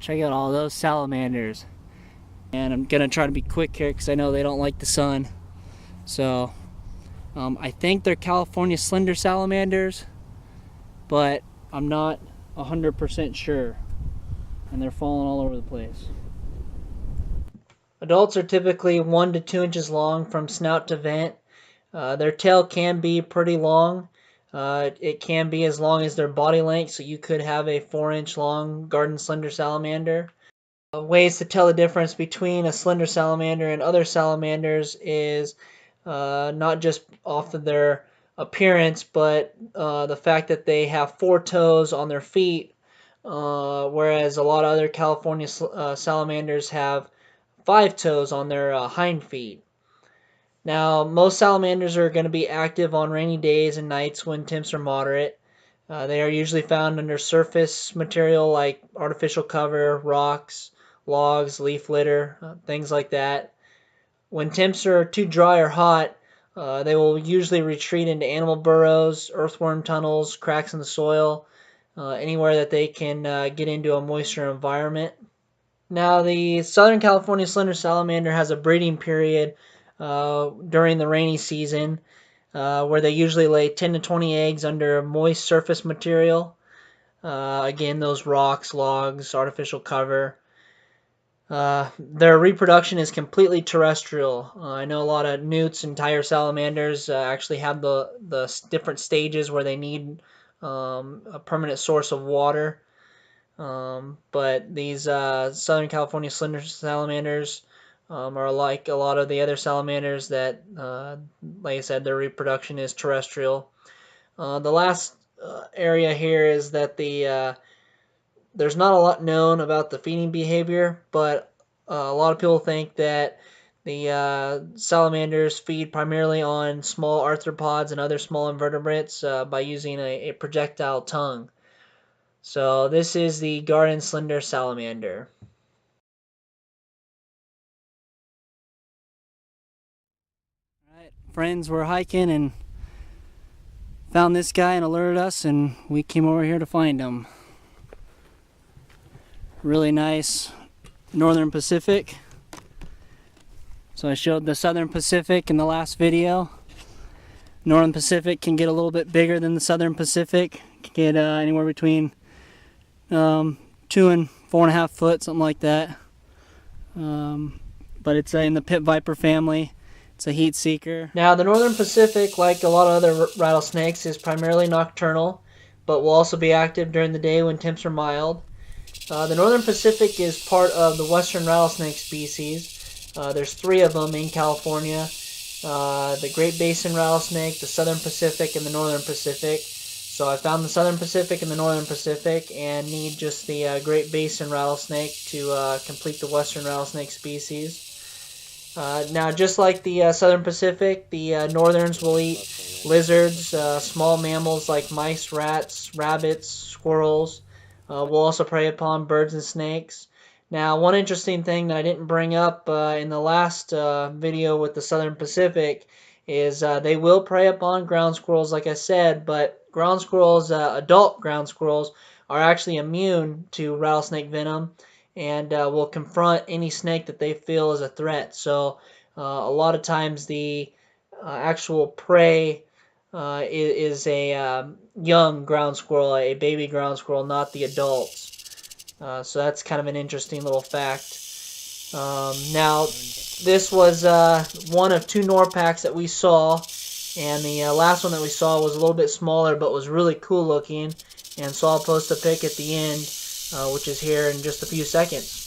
Check out all those salamanders. And I'm gonna try to be quick here because I know they don't like the sun. So I think they're California slender salamanders, but I'm not 100% sure. And they're falling all over the place. Adults are typically 1 to 2 inches long from snout to vent. Their tail can be pretty long. It can be as long as their body length, so you could have a 4-inch long garden slender salamander. Ways to tell the difference between a slender salamander and other salamanders is not just off of their appearance, but the fact that they have 4 toes on their feet, whereas a lot of other California salamanders have 5 toes on their hind feet. Now, most salamanders are going to be active on rainy days and nights when temps are moderate. They are usually found under surface material like artificial cover, rocks, logs, leaf litter, things like that. When temps are too dry or hot, they will usually retreat into animal burrows, earthworm tunnels, cracks in the soil, anywhere that they can get into a moisture environment. Now, the Southern California slender salamander has a breeding period during the rainy season where they usually lay 10 to 20 eggs under moist surface material. Again, those rocks, logs, artificial cover. Their reproduction is completely terrestrial. I know a lot of newts and tire salamanders actually have the different stages where they need a permanent source of water. But these Southern California slender salamanders are like a lot of the other salamanders that, like I said, their reproduction is terrestrial. The last area here is that there's not a lot known about the feeding behavior, but a lot of people think that the salamanders feed primarily on small arthropods and other small invertebrates by using a projectile tongue. So this is the garden slender salamander. Alright, friends, we're hiking and found this guy and alerted us, and we came over here to find him. Really nice northern Pacific. So I showed the southern Pacific in the last video. Northern Pacific can get a little bit bigger than the southern Pacific. Can get anywhere between 2 and 4.5 foot, something like that. But it's in the pit viper family. It's a heat seeker. Now, the northern Pacific, like a lot of other rattlesnakes, is primarily nocturnal, but will also be active during the day when temps are mild. The northern Pacific is part of the western rattlesnake species. There's 3 of them in California. The Great Basin rattlesnake, the southern Pacific, and the northern Pacific. So I found the southern Pacific and the northern Pacific and need just the Great Basin rattlesnake to complete the western rattlesnake species. Now, just like the southern Pacific, the northerns will eat lizards, small mammals like mice, rats, rabbits, squirrels. Will also prey upon birds and snakes. Now, one interesting thing that I didn't bring up in the last video with the southern Pacific is they will prey upon ground squirrels, like I said, but ground squirrels, adult ground squirrels, are actually immune to rattlesnake venom and will confront any snake that they feel is a threat. So a lot of times the actual prey is a young ground squirrel, a baby ground squirrel, not the adults. So that's kind of an interesting little fact. Now, this was one of 2 Norpacks that we saw, and the last one that we saw was a little bit smaller but was really cool looking, and so I'll post a pic at the end, which is here in just a few seconds.